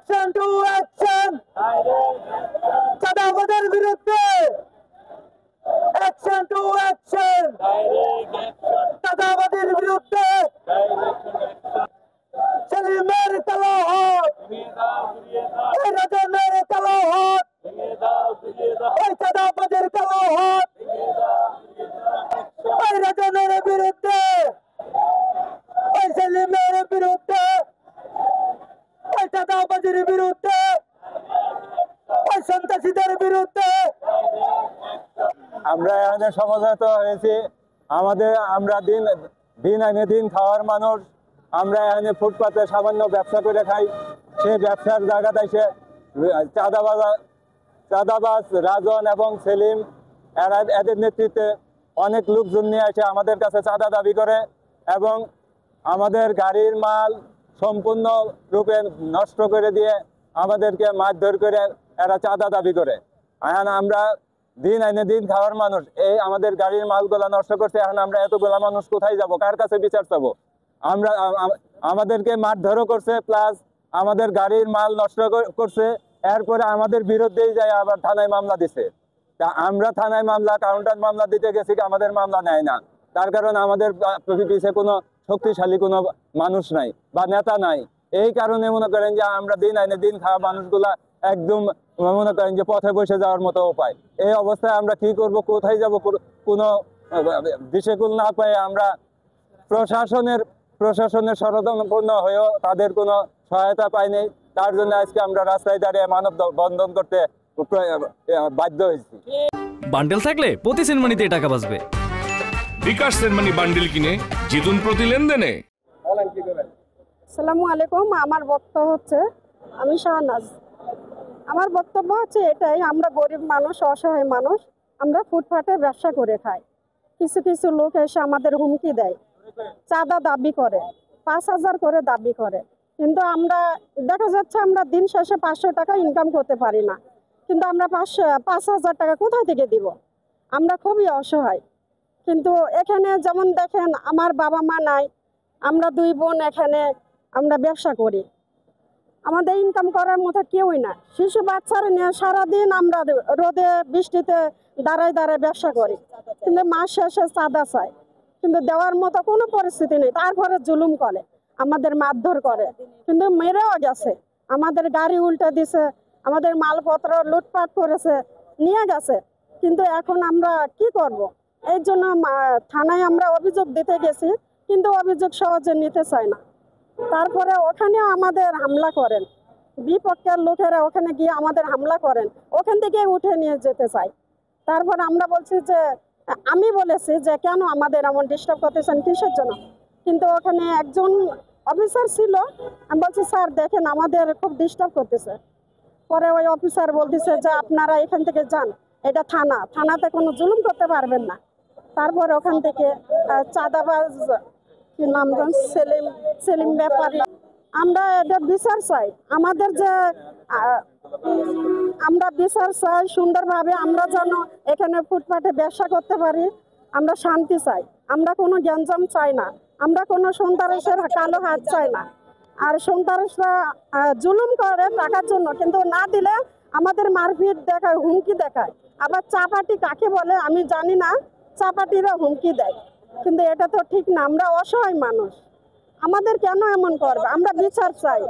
Action to action, চাঁদাবাজের বিরুদ্ধে action to action, চাঁদাবাজের বিরুদ্ধে সেলিমের কালো হাত, এই রাজনের কালো হাত, এই চাঁদাবাজের কালো হাত, এই রাজনের বিরুদ্ধে, এই সেলিমের বিরুদ্ধে, এই চাঁদাবাজের বিরুদ্ধে, এই সন্ত্রাসীদের বিরুদ্ধে আমরা এখানে সমবেত হয়েছি। আমরা দিন আনে দিন খাওয়ার মানুষ। আমরা এখানে ফুটপাতে সামান্য ব্যবসা করে খাই। সেই ব্যবসার জায়গাতে এসে চাঁদাবাজ রাজন এবং সেলিম এদের নেতৃত্বে অনেক লোকজন নিয়ে এসে আমাদের কাছে চাঁদা দাবি করে এবং আমাদের গাড়ির মাল সম্পূর্ণ রূপে নষ্ট করে দিয়ে আমাদেরকে মারধর করে এরা চাঁদা দাবি করে। এখন আমরা দিন আইনে দিন খাওয়ার মানুষ, এই আমাদের গাড়ির মালগুলা নষ্ট করছে। এখন আমরা এতগুলা মানুষ কোথায় যাব, কার কাছে বিচার চাবো? আমাদেরকে মারধরও করছে, প্লাস আমাদের গাড়ির মাল নষ্ট করছে। এরপরে আমাদের বিরুদ্ধেই যায় আবার থানায় মামলা দিছে। তা আমরা থানায় কাউন্টার মামলা দিতে গেছি, আমাদের মামলা নেয় না। তার কারণ আমাদের পিছিয়ে কোনো শক্তিশালী কোনো মানুষ নাই বা নেতা নাই। এই কারণে মনে করেন যে আমরা দিন আইনে দিন খাওয়া মানুষগুলা একদম মনে করেন যে পথে বসে যাওয়ার মতো উপায়। এই অবস্থায় আমরা কি করব, কোথায় যাব, কোনো দিশেকুল না পেয়ে আমরা প্রশাসনের শরণাপন্ন হয়েও তাদের কোনো সহায়তা পাইনি। তার জন্য আজকে আমরা রাস্তায় দাঁড়িয়ে মানববন্ধন করতে বাধ্য হয়েছি। বান্ডেল থাকলে প্রতি সেনমানিতে টাকা বাঁচবে। বিকাশ সেনমানি বান্ডেল কিনে জিতুন প্রতি লেনদেনে। আসসালামু আলাইকুম। আমার বক্তব্য হচ্ছে, আমি শাহনাজ। আমার বক্তব্য হচ্ছে এটাই, আমরা গরিব মানুষ, অসহায় মানুষ, আমরা ফুটপাতে ব্যবসা করে খাই। কিছু কিছু লোক এসে আমাদের হুমকি দেয়, চাঁদা দাবি করে, 5,000 করে দাবি করে। কিন্তু আমরা দেখা যাচ্ছে আমরা দিন শেষে 500 টাকা ইনকাম করতে পারি না। কিন্তু আমরা 5,000 টাকা কোথায় থেকে দিব? আমরা খুবই অসহায়। কিন্তু এখানে যেমন দেখেন, আমার বাবা মা নাই, আমরা 2 বোন এখানে আমরা ব্যবসা করি। আমাদের ইনকাম করার মতো কেউই না। শিশু বাচ্চারা নিয়ে সারাদিন আমরা রোদে বৃষ্টিতে দাঁড়ায় দাঁড়ায় ব্যবসা করি, কিন্তু মাস শেষে চাঁদা চাই, কিন্তু দেওয়ার মতো কোনো পরিস্থিতি নেই। তারপরে জুলুম করে, আমাদের মারধর করে, কিন্তু মেরেও গেছে। আমাদের গাড়ি উল্টে দিছে, আমাদের মালপত্র লুটপাট করেছে, নিয়ে গেছে। কিন্তু এখন আমরা কি করব? এই জন্য থানায় আমরা অভিযোগ দিতে গেছি, কিন্তু অভিযোগ সহজে নিতে চায় না। তারপরে ওখানেও আমাদের হামলা করেন, বিপক্ষের লোকেরা ওখানে গিয়ে আমাদের হামলা করেন, ওখান থেকে উঠে নিয়ে যেতে চাই। তারপর আমরা বলছি যে, আমি বলেছি যে কেন আমাদের এমন ডিস্টার্ব করতেছেন, কিসের জন্য? কিন্তু ওখানে একজন অফিসার ছিল, আমি বলছি স্যার দেখেন আমাদের খুব ডিস্টার্ব করতেছে। পরে ওই অফিসার বলতেছে যে আপনারা এখান থেকে যান, এটা থানাতে কোনো জুলুম করতে পারবেন না। তারপর ওখান থেকে চাঁদাবাজ কি নাম জান, সেলিম ব্যাপারী, আমরা এটা বিচার চাই। আমাদের যে আমরা বিচার চাই সুন্দরভাবে, আমরা যেন এখানে ফুটপাতে ব্যবসা করতে পারি। আমরা শান্তি চাই, আমরা কোনো গ্যাঞ্জাম চাই না, আমরা কোনো সন্ত্রাসের কালো হাত চাই না। আর সন্ত্রাসরা জুলুম করে টাকার জন্য, কিন্তু না দিলে আমাদের মারপিট দেখায়, হুমকি দেখায়। আবার চাপাটি কাকে বলে আমি জানি না, চাপাটিরা হুমকি দেয়, কিন্তু এটা তো ঠিক না। আমরা অসহায় মানুষ, আমাদের কেন এমন করবে? আমরা বিচার চাই।